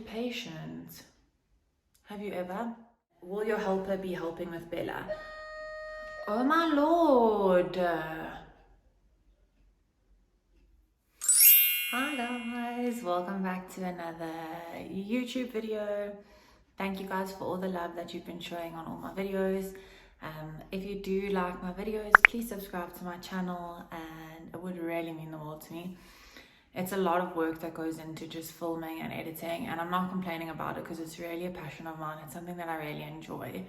patient. Have you ever? Will your helper be helping with Bella? Oh my lord. Hi guys, welcome back to another YouTube video. Thank you guys for all the love that you've been showing on all my videos. If you do like my videos, please subscribe to my channel, and it would really mean the world to me. It's a lot of work that goes into just filming and editing, and I'm not complaining about it because it's really a passion of mine. It's something that I really enjoy.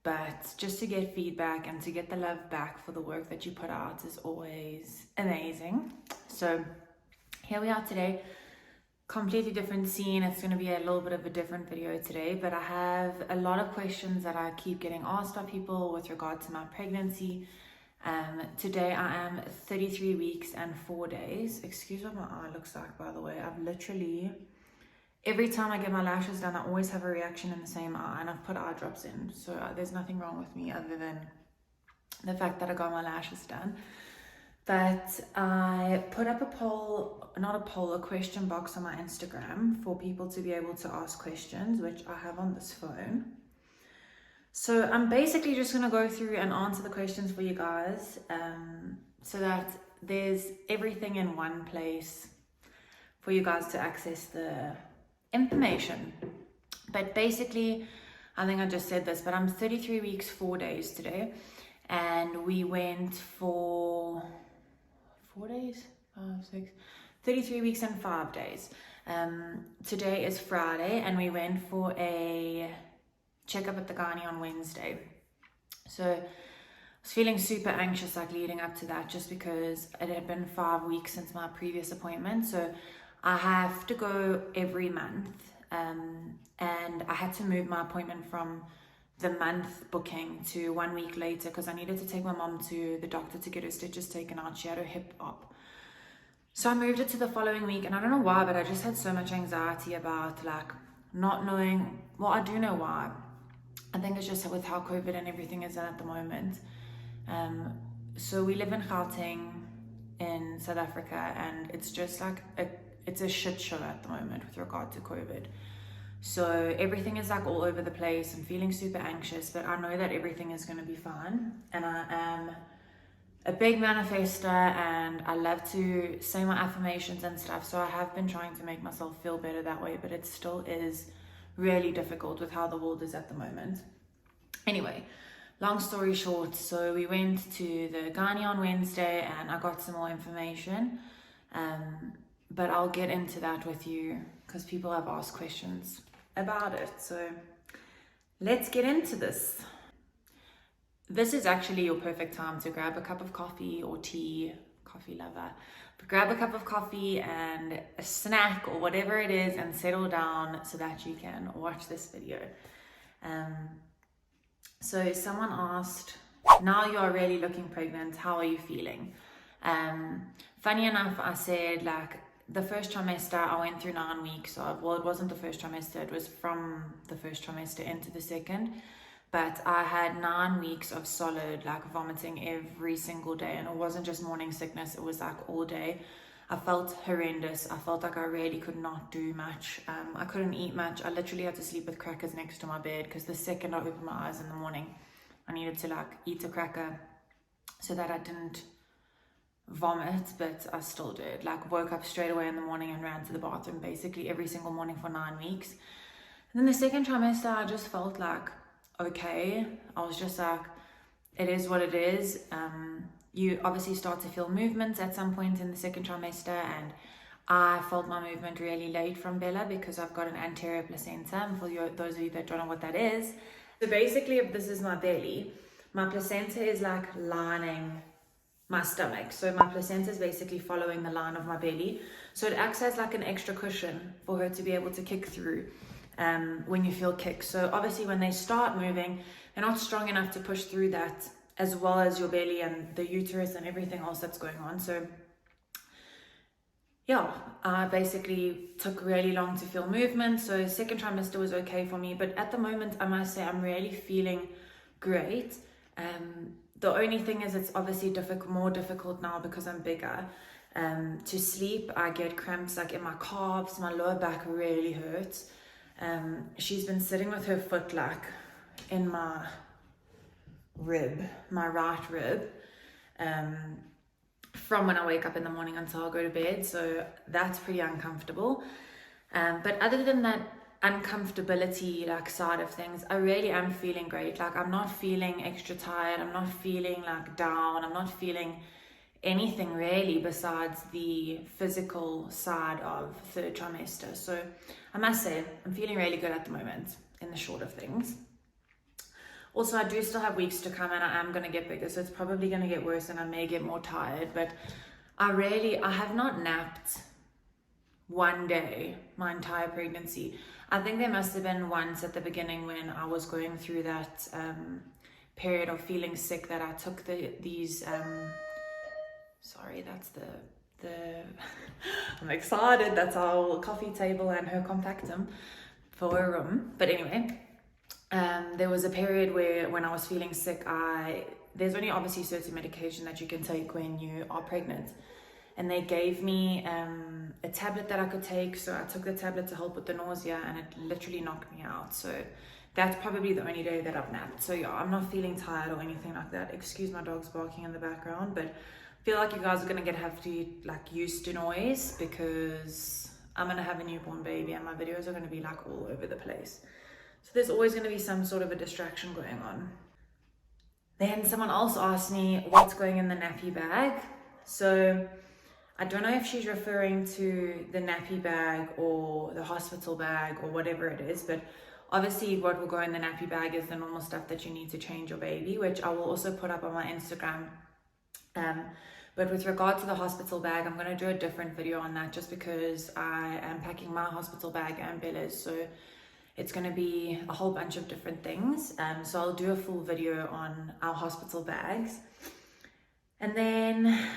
But just to get feedback and to get the love back for the work that you put out is always amazing. So here we are today, completely different scene. It's going to be a little bit of a different video today, but I have a lot of questions that I keep getting asked by people with regard to my pregnancy. Today I am 33 weeks and 4 days. Excuse what my eye looks like, by the way. I've literally, every time I get my lashes done, I always have a reaction in the same eye, and I've put eye drops in. So there's nothing wrong with me other than the fact that I got my lashes done. But I put up a question box on my Instagram for people to be able to ask questions, which I have on this phone. So I'm basically just going to go through and answer the questions for you guys, so that there's everything in one place for you guys to access the information. But basically, I think I just said this, but I'm 33 weeks, 4 days today. And we went for 4 days, 33 weeks and 5 days. Today is Friday, and we went for a checkup at the gynae on Wednesday. So I was feeling super anxious like leading up to that, just because it had been 5 weeks since my previous appointment. So I have to go every month, and I had to move my appointment from the month booking to 1 week later because I needed to take my mom to the doctor to get her stitches taken out. She had her hip op. So I moved it to the following week, and I don't know why, but I just had so much anxiety about like not knowing. Well, I do know why. I think it's just with how COVID and everything is at the moment. So we live in Gauteng in South Africa, and it's just like it's a shit show at the moment with regard to COVID. So everything is like all over the place. I'm feeling super anxious, but I know that everything is going to be fine. And I am a big manifester, and I love to say my affirmations and stuff. So I have been trying to make myself feel better that way, but it still is really difficult with how the world is at the moment. Anyway, long story short, so we went to the gynae on Wednesday, and I got some more information. But I'll get into that with you because people have asked questions about it. So let's get into this. This is actually your perfect time to grab a cup of coffee or tea, coffee lover, but grab a cup of coffee and a snack or whatever it is and settle down so that you can watch this video. So someone asked, now you are really looking pregnant, how are you feeling? Funny enough, I said like the first trimester I went through 9 weeks of, well, it wasn't the first trimester, it was from the first trimester into the second, but I had 9 weeks of solid like vomiting every single day, and it wasn't just morning sickness, it was like all day. I felt horrendous. I felt like I really could not do much. I couldn't eat much. I literally had to sleep with crackers next to my bed because the second I opened my eyes in the morning, I needed to like eat a cracker so that I didn't vomit, but I still did. Like woke up straight away in the morning and ran to the bathroom basically every single morning for 9 weeks. And then the second trimester, I just felt like okay. I was just like, it is what it is. You obviously start to feel movements at some point in the second trimester, and I felt my movement really late from Bella because I've got an anterior placenta. And for those of you that don't know what that is, so basically if this is my belly, my placenta is like lining my stomach. So my placenta is basically following the line of my belly. So it acts as like an extra cushion for her to be able to kick through when you feel kicked. So obviously when they start moving, they're not strong enough to push through that, as well as your belly and the uterus and everything else that's going on. So yeah, I basically took really long to feel movement. So second trimester was okay for me, but at the moment I must say I'm really feeling great. The only thing is it's obviously more difficult now because I'm bigger. To sleep, I get cramps like in my calves, my lower back really hurts. She's been sitting with her foot like in my right rib, from when I wake up in the morning until I go to bed. So that's pretty uncomfortable. But other than that uncomfortability like side of things, I really am feeling great. Like I'm not feeling extra tired, I'm not feeling like down, I'm not feeling anything really besides the physical side of third trimester. So I must say I'm feeling really good at the moment in the short of things. Also, I do still have weeks to come and I am going to get bigger, so it's probably going to get worse and I may get more tired, but I have not napped one day my entire pregnancy. I think there must have been once at the beginning when I was going through that period of feeling sick that I took these sorry, that's the I'm excited, that's our coffee table and her compactum for a room. But anyway, there was a period where when I was feeling sick, there's only obviously certain medication that you can take when you are pregnant, and they gave me a tablet that I could take. So I took the tablet to help with the nausea and it literally knocked me out. So that's probably the only day that I've napped. So yeah, I'm not feeling tired or anything like that. Excuse my dogs barking in the background, but I feel like you guys are gonna have to like used to noise because I'm gonna have a newborn baby and my videos are gonna be like all over the place. So there's always going to be some sort of a distraction going on. Then someone else asked me what's going in the nappy bag. So I don't know if she's referring to the nappy bag or the hospital bag or whatever it is, but obviously what will go in the nappy bag is the normal stuff that you need to change your baby, which I will also put up on my Instagram. But with regard to the hospital bag, I'm going to do a different video on that just because I am packing my hospital bag and Bella's. So it's going to be a whole bunch of different things. So I'll do a full video on our hospital bags. And then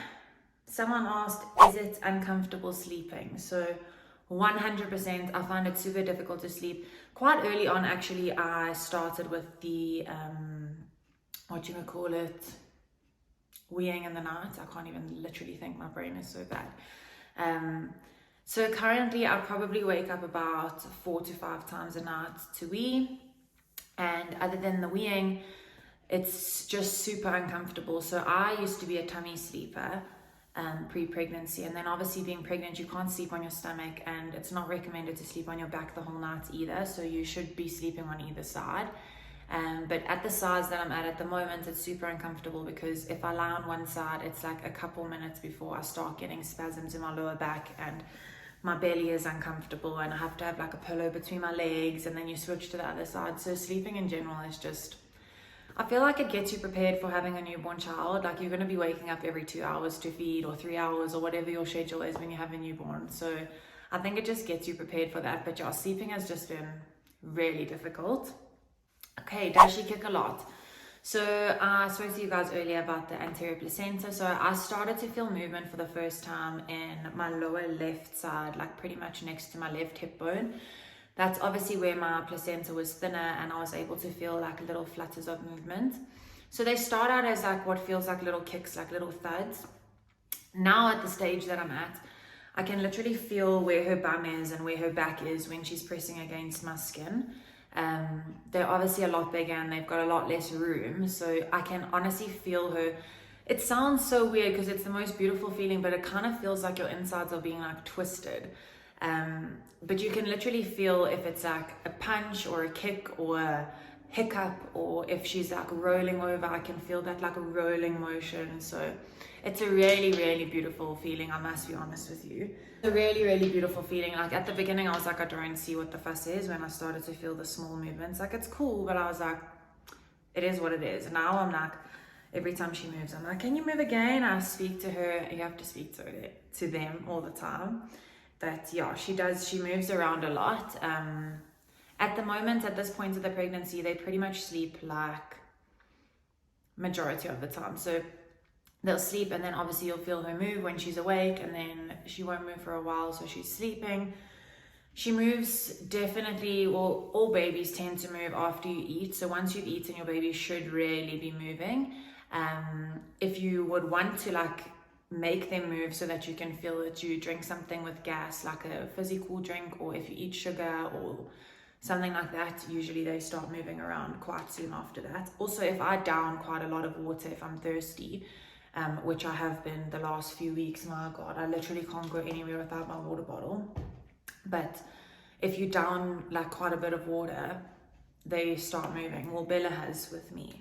someone asked, is it uncomfortable sleeping? So 100%, I find it super difficult to sleep. Quite early on, actually, I started with the, weeing in the night. I can't even literally think, my brain is so bad. So currently I probably wake up about 4 to 5 times a night to wee, and other than the weeing, it's just super uncomfortable. So I used to be a tummy sleeper pre-pregnancy, and then obviously being pregnant you can't sleep on your stomach, and it's not recommended to sleep on your back the whole night either, so you should be sleeping on either side. But at the size that I'm at the moment, it's super uncomfortable because if I lie on one side, it's like a couple minutes before I start getting spasms in my lower back and my belly is uncomfortable and I have to have like a pillow between my legs, and then you switch to the other side. So sleeping in general is just, I feel like it gets you prepared for having a newborn child. Like you're going to be waking up every 2 hours to feed, or 3 hours, or whatever your schedule is when you have a newborn. So I think it just gets you prepared for that. But yeah, sleeping has just been really difficult. Okay, does she kick a lot? So I spoke to you guys earlier about the anterior placenta. So I started to feel movement for the first time in my lower left side, like pretty much next to my left hip bone. That's obviously where my placenta was thinner, and I was able to feel like little flutters of movement. So they start out as like what feels like little kicks, like little thuds. Now at the stage that I'm at, I can literally feel where her bum is and where her back is when she's pressing against my skin. They're obviously a lot bigger and they've got a lot less room, so I can honestly feel her. It sounds so weird because it's the most beautiful feeling, but it kind of feels like your insides are being like twisted. But you can literally feel if it's like a punch or a kick or a hiccup, or if she's like rolling over, I can feel that like a rolling motion. So it's a really, really beautiful feeling, I must be honest with you. A really, really beautiful feeling. Like at the beginning I was like, I don't see what the fuss is when I started to feel the small movements. Like it's cool, but I was like, it is what it is. And now I'm like, every time she moves, I'm like, can you move again? I speak to her. You have to speak to them all the time. But yeah, she moves around a lot. At the moment, at this point of the pregnancy, they pretty much sleep like majority of the time. So they'll sleep, and then obviously you'll feel her move when she's awake, and then she won't move for a while, so she's sleeping. She moves definitely, well, all babies tend to move after you eat. So once you've eaten, your baby should really be moving. If you would want to like make them move so that you can feel that you drink something with gas, like a fizzy cool drink, or if you eat sugar or something like that, usually they start moving around quite soon after that. Also, if I down quite a lot of water, if I'm thirsty, which I have been the last few weeks, my God, I literally can't go anywhere without my water bottle. But if you down like quite a bit of water, they start moving. Well, Bella has with me.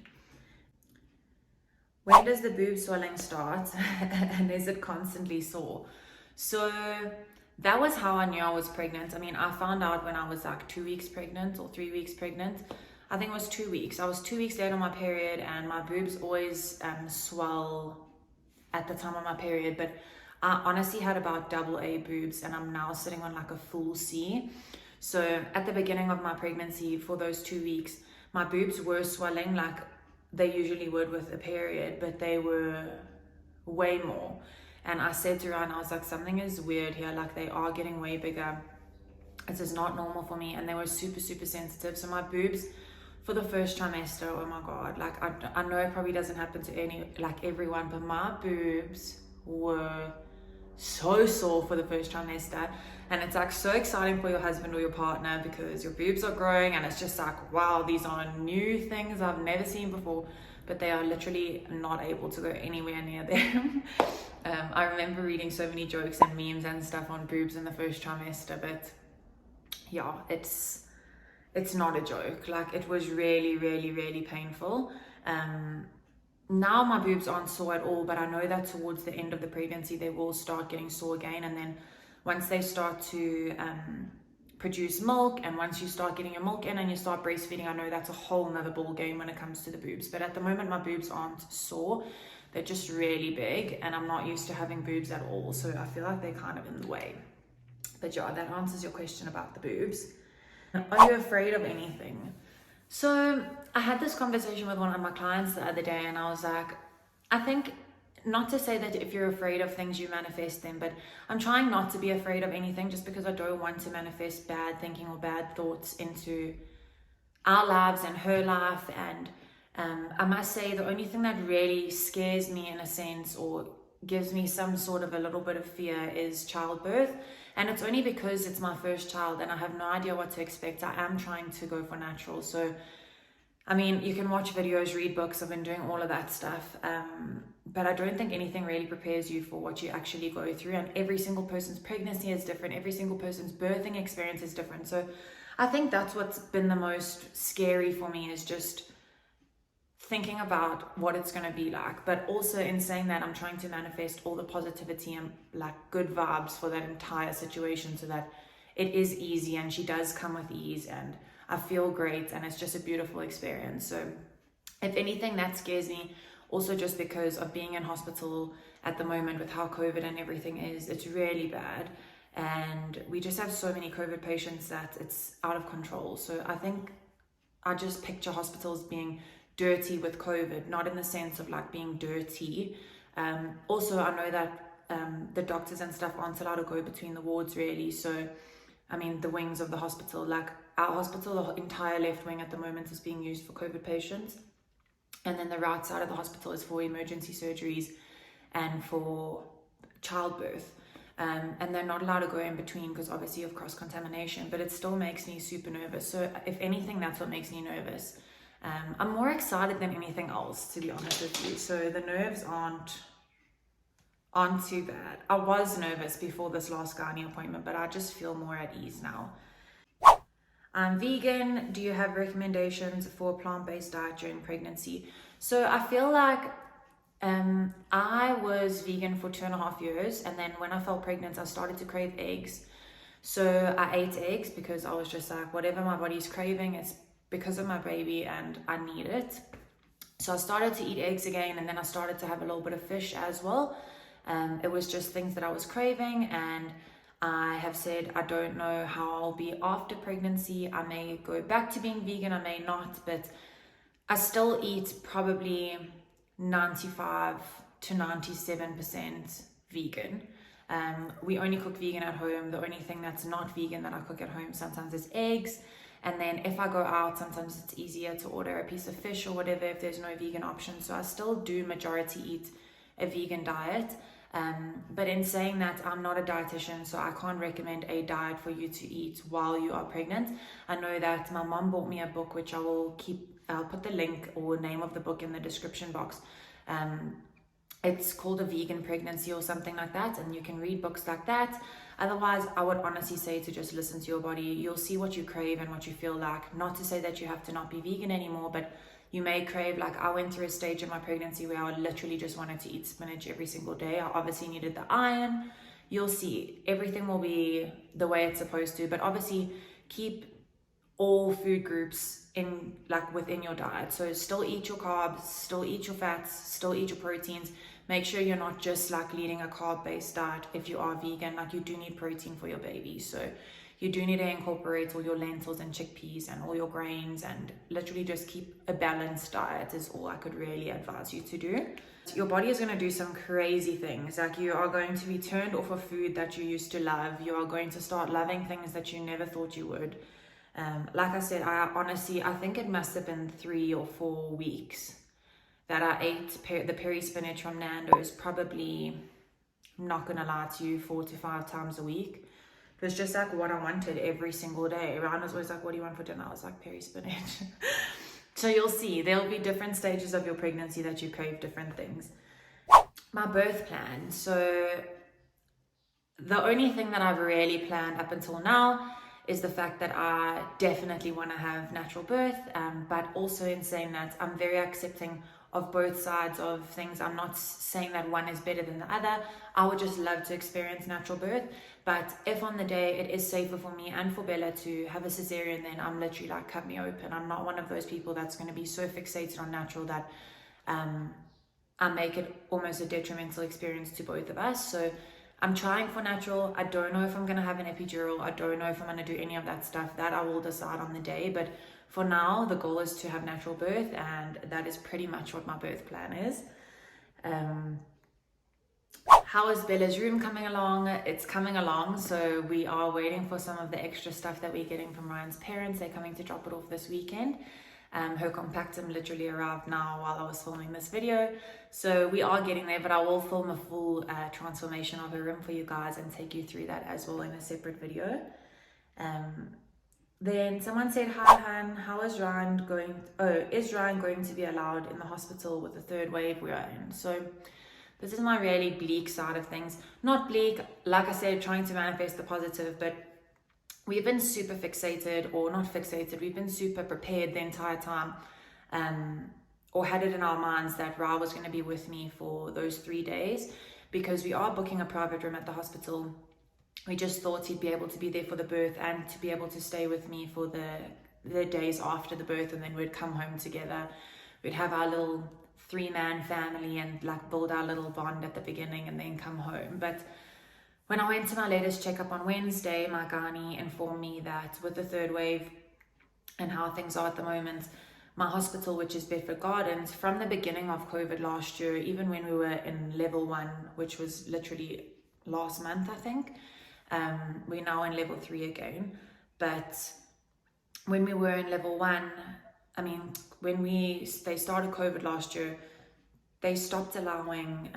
When does the boob swelling start and is it constantly sore? So that was how I knew I was pregnant. I mean, I found out when I was like 2 weeks pregnant or 3 weeks pregnant. I think it was 2 weeks. I was 2 weeks late on my period, and my boobs always swell at the time of my period. But I honestly had about double A boobs, and I'm now sitting on like a full C. So at the beginning of my pregnancy, for those 2 weeks, my boobs were swelling like they usually would with a period, but they were way more. And I said to Ryan, I was like, something is weird here, like they are getting way bigger. This is not normal for me. And they were super, super sensitive. So my boobs for the first trimester, oh my God, like I know it probably doesn't happen to everyone, but my boobs were so sore for the first trimester. And it's like so exciting for your husband or your partner because your boobs are growing, and it's just like, wow, these are new things I've never seen before, but they are literally not able to go anywhere near them. I remember reading so many jokes and memes and stuff on boobs in the first trimester, but yeah, it's not a joke. Like, it was really, really, really painful. Now my boobs aren't sore at all, but I know that towards the end of the pregnancy they will start getting sore again. And then once they start to produce milk, and once you start getting your milk in and you start breastfeeding, I know that's a whole nother ball game when it comes to the boobs. But at the moment my boobs aren't sore, they're just really big, and I'm not used to having boobs at all, so I feel like they're kind of in the way. But yeah, that answers your question about the boobs. Are you afraid of anything? So I had this conversation with one of my clients the other day, and I was like, I think, not to say that if you're afraid of things you manifest them, but I'm trying not to be afraid of anything, just because I don't want to manifest bad thinking or bad thoughts into our lives and her life. And I must say the only thing that really scares me in a sense, or gives me some sort of a little bit of fear, is childbirth. And it's only because it's my first child and I have no idea what to expect. I am trying to go for natural. So, I mean, you can watch videos, read books, I've been doing all of that stuff. But I don't think anything really prepares you for what you actually go through. And every single person's pregnancy is different. Every single person's birthing experience is different. So I think that's what's been the most scary for me, is just thinking about what it's going to be like. But also, in saying that, I'm trying to manifest all the positivity and like good vibes for that entire situation, so that it is easy and she does come with ease and I feel great and it's just a beautiful experience. So if anything, that scares me. Also, just because of being in hospital at the moment with how COVID and everything is, it's really bad. And we just have so many COVID patients that it's out of control. So I think I just picture hospitals being dirty with COVID, not in the sense of like being dirty. Also, I know that the doctors and stuff aren't allowed to go between the wards really. So, I mean, the wings of the hospital, like our hospital, the entire left wing at the moment is being used for COVID patients. And then the right side of the hospital is for emergency surgeries and for childbirth. And they're not allowed to go in between because obviously of cross-contamination, but it still makes me super nervous. So if anything, that's what makes me nervous. I'm more excited than anything else, to be honest with you. So the nerves aren't too bad. I was nervous before this last gynae appointment, but I just feel more at ease now. I'm vegan. Do you have recommendations for a plant-based diet during pregnancy? So I feel like I was vegan for 2.5 years, and then when I fell pregnant, I started to crave eggs. So I ate eggs because I was just like, whatever my body's craving, it's because of my baby and I need it. So I started to eat eggs again, and then I started to have a little bit of fish as well. It was just things that I was craving, and I have said I don't know how I'll be after pregnancy. I may go back to being vegan, I may not, but I still eat probably 95 to 97% vegan. We only cook vegan at home. The only thing that's not vegan that I cook at home sometimes is eggs. And then if I go out, sometimes it's easier to order a piece of fish or whatever if there's no vegan option. So I still do majority eat a vegan diet. But in saying that, I'm not a dietitian, so I can't recommend a diet for you to eat while you are pregnant. I know that my mom bought me a book, which I'll put the link or name of the book in the description box. It's called A Vegan Pregnancy or something like that, and you can read books like that. Otherwise, I would honestly say to just listen to your body. You'll see what you crave and what you feel like. Not to say that you have to not be vegan anymore, but you may crave, like I went through a stage in my pregnancy where I literally just wanted to eat spinach every single day. I obviously needed the iron. You'll see, everything will be the way it's supposed to, but obviously keep all food groups in, like, within your diet. So still eat your carbs, still eat your fats, still eat your proteins. Make sure you're not just like leading a carb-based diet. If you are vegan, like, you do need protein for your baby, so you do need to incorporate all your lentils and chickpeas and all your grains, and literally just keep a balanced diet is all I could really advise you to do. Your body is going to do some crazy things. Like, you are going to be turned off of food that you used to love. You are going to start loving things that you never thought you would. Like I said, I think it must have been 3 or 4 weeks that I ate the peri spinach from Nando's, probably, I'm not gonna lie to you, 4 to 5 times a week. It was just like what I wanted every single day. Ryan was always like, what do you want for dinner? I was like, peri spinach. So you'll see, there'll be different stages of your pregnancy that you crave different things. My birth plan. So the only thing that I've really planned up until now is the fact that I definitely want to have natural birth, but also in saying that I'm very accepting of both sides of things. I'm not saying that one is better than the other. I would just love to experience natural birth, but if on the day it is safer for me and for Bella to have a cesarean, then I'm literally like, cut me open. I'm not one of those people that's going to be so fixated on natural that I make it almost a detrimental experience to both of us. So I'm trying for natural. I don't know if I'm going to have an epidural. I don't know if I'm going to do any of that stuff. That I will decide on the day. But for now, the goal is to have natural birth, and that is pretty much what my birth plan is. How is Bella's room coming along? It's coming along. So we are waiting for some of the extra stuff that we're getting from Ryan's parents. They're coming to drop it off this weekend. Her compactum literally arrived now while I was filming this video, so we are getting there, but I will film a full transformation of her room for you guys and take you through that as well in a separate video. Then someone said, hi Han, how is Ryan going? Is Ryan going to be allowed in the hospital with the third wave we are in? So this is my really bleak side of things. Not bleak, like I said, trying to manifest the positive, but we've been super fixated, or not fixated, we've been super prepared the entire time, or had it in our minds that Ra was going to be with me for those 3 days, because we are booking a private room at the hospital. We just thought he'd be able to be there for the birth and to be able to stay with me for the days after the birth, and then we'd come home together. We'd have our little 3-man family and like build our little bond at the beginning and then come home. But when I went to my latest checkup on Wednesday, my gynae informed me that with the third wave and how things are at the moment, my hospital, which is Bedford Gardens, from the beginning of COVID last year, even when we were in level 1, which was literally last month, I think, we're now in level 3 again. But when we were in level 1, I mean, when they started COVID last year, they stopped allowing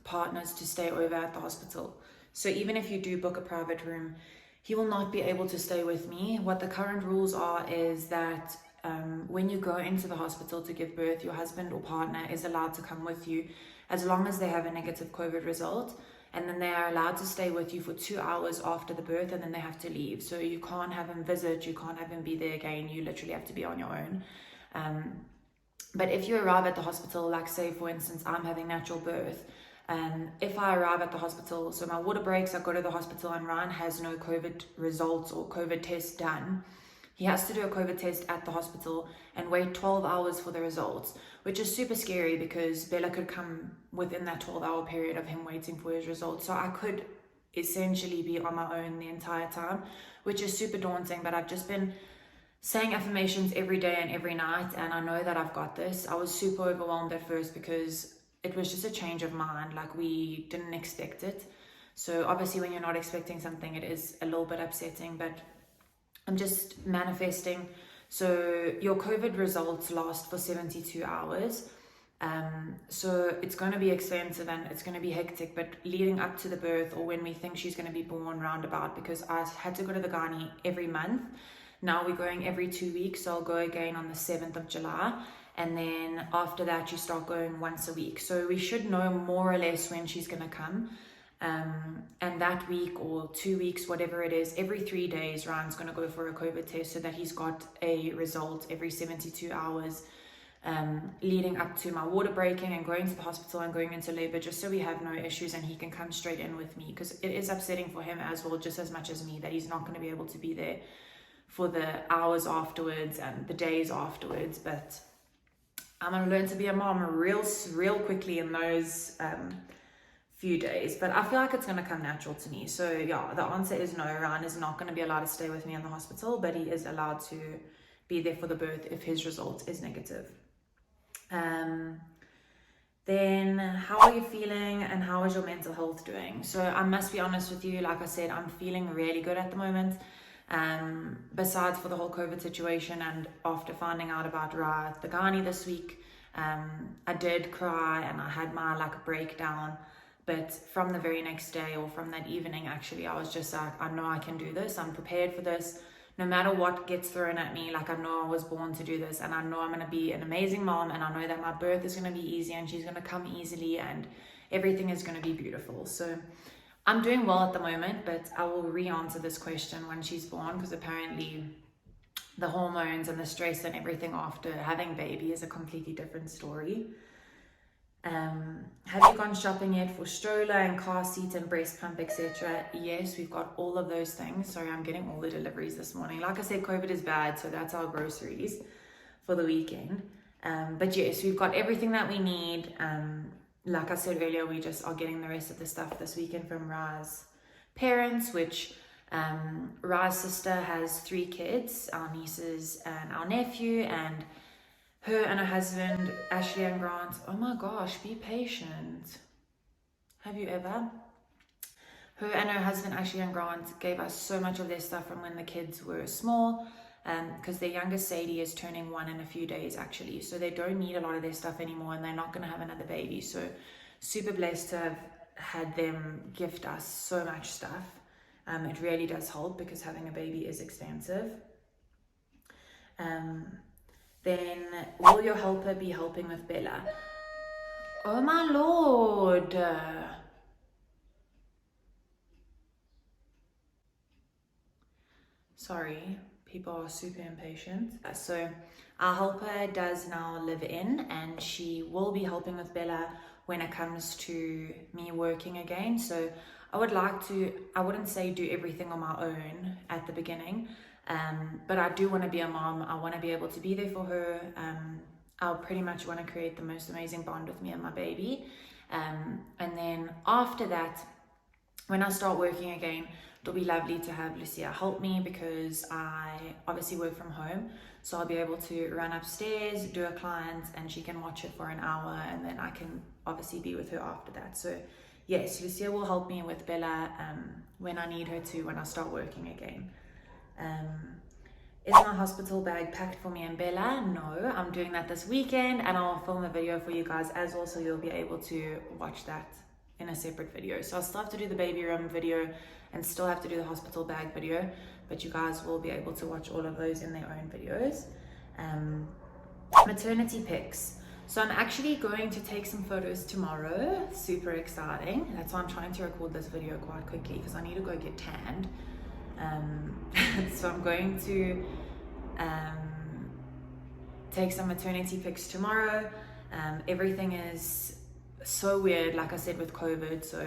partners to stay over at the hospital. So even if you do book a private room, he will not be able to stay with me. What the current rules are is that when you go into the hospital to give birth, your husband or partner is allowed to come with you as long as they have a negative COVID result. And then they are allowed to stay with you for 2 hours after the birth, and then they have to leave. So you can't have him visit, you can't have him be there again. You literally have to be on your own. But if you arrive at the hospital, like say for instance, I'm having natural birth, if I arrive at the hospital, so my water breaks, I go to the hospital and Ryan has no COVID results or COVID test done, he has to do a COVID test at the hospital and wait 12 hours for the results, which is super scary because Bella could come within that 12-hour period of him waiting for his results. So I could essentially be on my own the entire time, which is super daunting. But I've just been saying affirmations every day and every night, and I know that I've got this. I was super overwhelmed at first because it was just a change of mind. Like, we didn't expect it. So obviously when you're not expecting something, it is a little bit upsetting, but I'm just manifesting. So your COVID results last for 72 hours. So it's going to be expensive and it's going to be hectic, but leading up to the birth, or when we think she's going to be born, roundabout, because I had to go to the gynae every month. Now we're going every 2 weeks, so I'll go again on the 7th of July. And then after that, you start going once a week. So we should know more or less when she's going to come. And that week or 2 weeks, whatever it is, every 3 days, Ryan's going to go for a COVID test so that he's got a result every 72 hours leading up to my water breaking and going to the hospital and going into labor, just so we have no issues and he can come straight in with me, because it is upsetting for him as well, just as much as me, that he's not going to be able to be there for the hours afterwards and the days afterwards. But I'm going to learn to be a mom real quickly in those few days, but I feel like it's going to come natural to me. So yeah, the answer is no. Ryan is not going to be allowed to stay with me in the hospital, but he is allowed to be there for the birth if his result is negative. Then how are you feeling and how is your mental health doing? So I must be honest with you, like I said, I'm feeling really good at the moment. Besides for the whole COVID situation, and after finding out about the gynae this week, I did cry and I had my breakdown. But from the very next day, or from that evening actually, I was just like, I know I can do this. I'm prepared for this. No matter what gets thrown at me, I know I was born to do this, and I know I'm going to be an amazing mom, and I know that my birth is going to be easy and she's going to come easily and everything is going to be beautiful. So I'm doing well at the moment, but I will re-answer this question when she's born, because apparently the hormones and the stress and everything after having baby is a completely different story. Have you gone shopping yet for stroller and car seat and breast pump, etc.? Yes, we've got all of those things. Sorry, I'm getting all the deliveries this morning. Like I said, COVID is bad, so that's our groceries for the weekend. But yes, we've got everything that we need. Like I said earlier, we just are getting the rest of the stuff this weekend from Ra's parents, which Ra's sister has 3 kids, our nieces and our nephew, and her and her husband, Ashley and Grant. Oh my gosh, be patient. Have you ever? Her and her husband, Ashley and Grant, gave us so much of their stuff from when the kids were small, because their youngest Sadie is turning 1 in a few days actually. So they don't need a lot of their stuff anymore, and they're not going to have another baby. So super blessed to have had them gift us so much stuff. It really does help, because having a baby is expensive. Then, will your helper be helping with Bella? Oh my lord. Sorry, people are super impatient. So our helper does now live in, and she will be helping with Bella when it comes to me working again. So I wouldn't say do everything on my own at the beginning. But I do want to be a mom. I want to be able to be there for her. I'll pretty much want to create the most amazing bond with me and my baby. And then after that, when I start working again, it'll be lovely to have Lucia help me, because I obviously work from home. So I'll be able to run upstairs, do a client, and she can watch it for an hour, and then I can obviously be with her after that. So yes, Lucia will help me with Bella when I need her to, when I start working again. Is my hospital bag packed for me and Bella? No, I'm doing that this weekend, and I'll film a video for you guys as well, so you'll be able to watch that in a separate video. So I'll still have to do the baby room video and still have to do the hospital bag video, but you guys will be able to watch all of those in their own videos. Maternity pics. So I'm actually going to take some photos tomorrow. Super exciting. That's why I'm trying to record this video quite quickly, because I need to go get tanned. So I'm going to take some maternity pics tomorrow. Everything is so weird, like I said, with COVID. So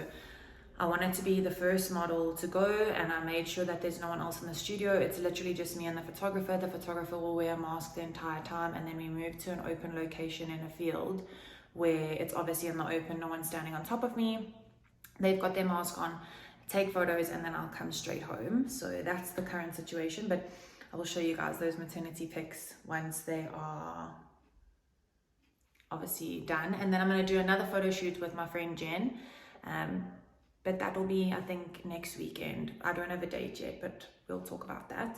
I wanted to be the first model to go, and I made sure that there's no one else in the studio. It's literally just me and the photographer. The photographer will wear a mask the entire time, and then we move to an open location in a field where it's obviously in the open, no one's standing on top of me. They've got their mask on, take photos, and then I'll come straight home. So that's the current situation, but I will show you guys those maternity pics once they are obviously done. And then I'm going to do another photo shoot with my friend Jen, but that will be, I think, next weekend. I don't have a date yet, but we'll talk about that.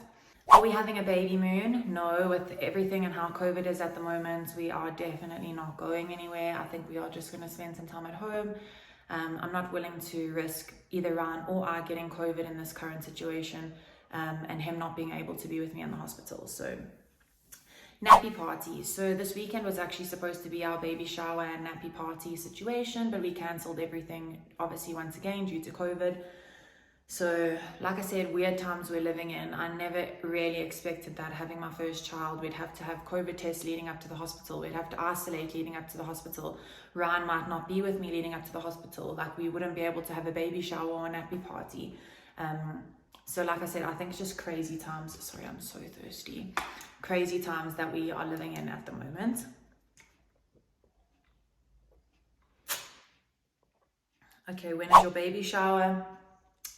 Are we having a baby moon? No, with everything and how COVID is at the moment, we are definitely not going anywhere. I think we are just going to spend some time at home. I'm not willing to risk either Ryan or I getting COVID in this current situation, and him not being able to be with me in the hospital. So nappy party. So this weekend was actually supposed to be our baby shower and nappy party situation, but we cancelled everything, obviously, once again due to COVID. So like I said, weird times we're living in. I never really expected that having my first child, we'd have to have COVID tests leading up to the hospital. We'd have to isolate leading up to the hospital. Ryan might not be with me leading up to the hospital. Like, we wouldn't be able to have a baby shower or a nappy party. So like I said, I think it's just crazy times. Sorry, I'm so thirsty. Crazy times that we are living in at the moment. Okay, when is your baby shower?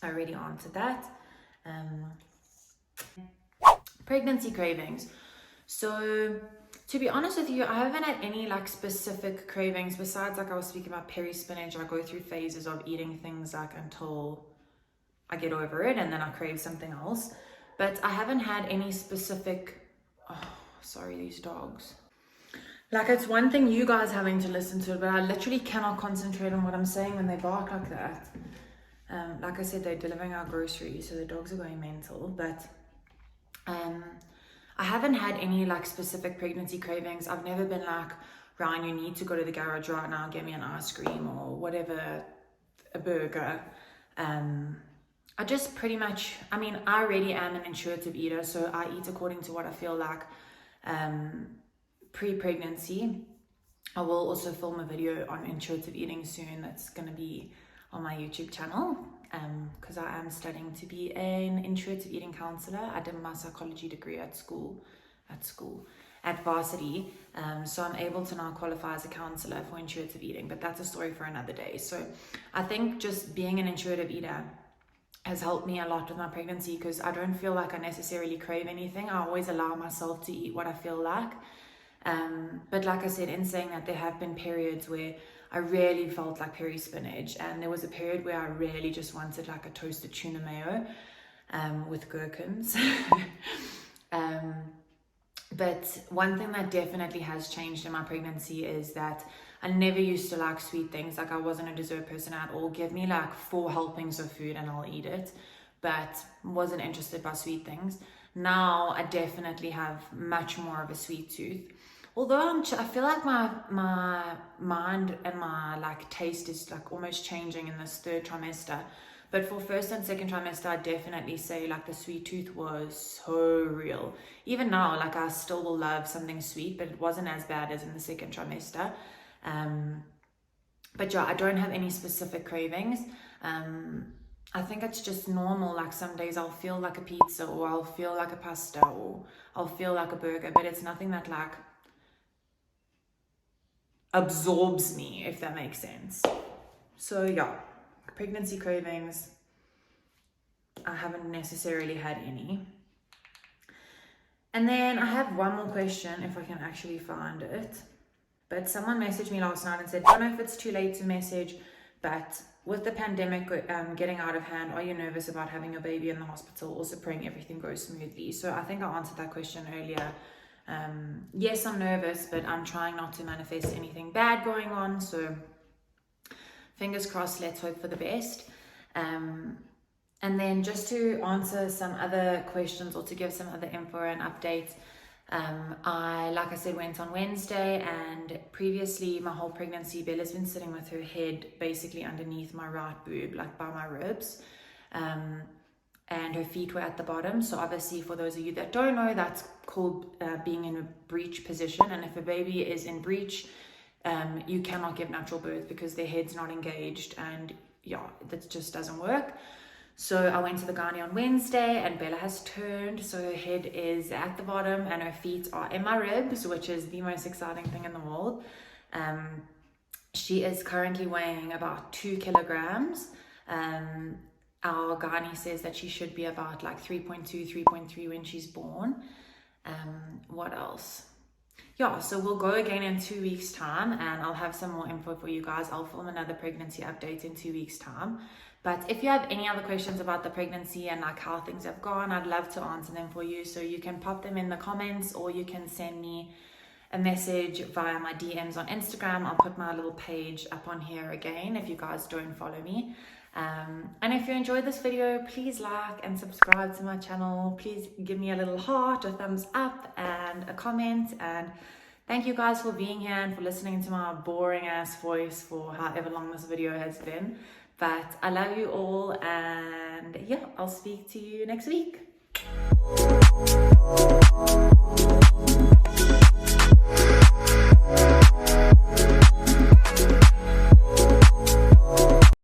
I already answered that. Pregnancy cravings. So to be honest with you, I haven't had any like specific cravings besides, like I was speaking about peri spinach. I go through phases of eating things like until I get over it and then I crave something else. But I haven't had any specific, sorry, these dogs. Like, it's one thing you guys having to listen to it, but I literally cannot concentrate on what I'm saying when they bark like that. Like I said, they're delivering our groceries, so the dogs are going mental. But I haven't had any like specific pregnancy cravings. I've never been like, Ryan, you need to go to the garage right now, get me an ice cream or whatever, a burger. I just pretty much, I mean, I already am an intuitive eater, so I eat according to what I feel like. Pre-pregnancy, I will also film a video on intuitive eating soon. That's going to be on my YouTube channel, because I am studying to be an intuitive eating counselor. I did my psychology degree at varsity, so I'm able to now qualify as a counselor for intuitive eating, but that's a story for another day. So I think just being an intuitive eater has helped me a lot with my pregnancy, because I don't feel like I necessarily crave anything. I always allow myself to eat what I feel like. But like I said, in saying that, there have been periods where I really felt like peri spinach, and there was a period where I really just wanted like a toasted tuna mayo with gherkins. But one thing that definitely has changed in my pregnancy is that I never used to like sweet things. Like, I wasn't a dessert person at all. Give me like 4 helpings of food and I'll eat it, but wasn't interested by sweet things. Now I definitely have much more of a sweet tooth. Although I feel like my mind and my like taste is like almost changing in this 3rd trimester. But for 1st and 2nd trimester, I definitely say like the sweet tooth was so real. Even now, like, I still will love something sweet, but it wasn't as bad as in the 2nd trimester. But yeah, I don't have any specific cravings. I think it's just normal. Like, some days I'll feel like a pizza, or I'll feel like a pasta, or I'll feel like a burger, but it's nothing that like absorbs me, if that makes sense. So yeah, pregnancy cravings, I haven't necessarily had any. And then I have one more question, if I can actually find it. But someone messaged me last night and said, don't know if it's too late to message, but with the pandemic getting out of hand, are you nervous about having a baby in the hospital? Also praying everything goes smoothly. So I think I answered that question earlier. Yes, I'm nervous, but I'm trying not to manifest anything bad going on. So fingers crossed, let's hope for the best. And then just to answer some other questions, or to give some other info and updates, I, like I said, went on Wednesday, and previously my whole pregnancy, Bella's been sitting with her head basically underneath my right boob, like by my ribs, and her feet were at the bottom. So obviously, for those of you that don't know, that's called being in a breech position. And if a baby is in breech, you cannot give natural birth because their head's not engaged, and yeah, that just doesn't work. So I went to the gynae on Wednesday, and Bella has turned, so her head is at the bottom and her feet are in my ribs, which is the most exciting thing in the world. She is currently weighing about 2 kilograms. Our gynae says that she should be about like 3.2, 3.3 when she's born. What else? Yeah, so we'll go again in 2 weeks' time, and I'll have some more info for you guys. I'll film another pregnancy update in 2 weeks' time. But if you have any other questions about the pregnancy and like how things have gone, I'd love to answer them for you. So you can pop them in the comments, or you can send me a message via my DMs on Instagram. I'll put my little page up on here again if you guys don't follow me. And if you enjoyed this video, please like and subscribe to my channel. Please give me a little heart, a thumbs up, and a comment. And thank you guys for being here and for listening to my boring ass voice for however long this video has been. But I love you all, and yeah, I'll speak to you next week.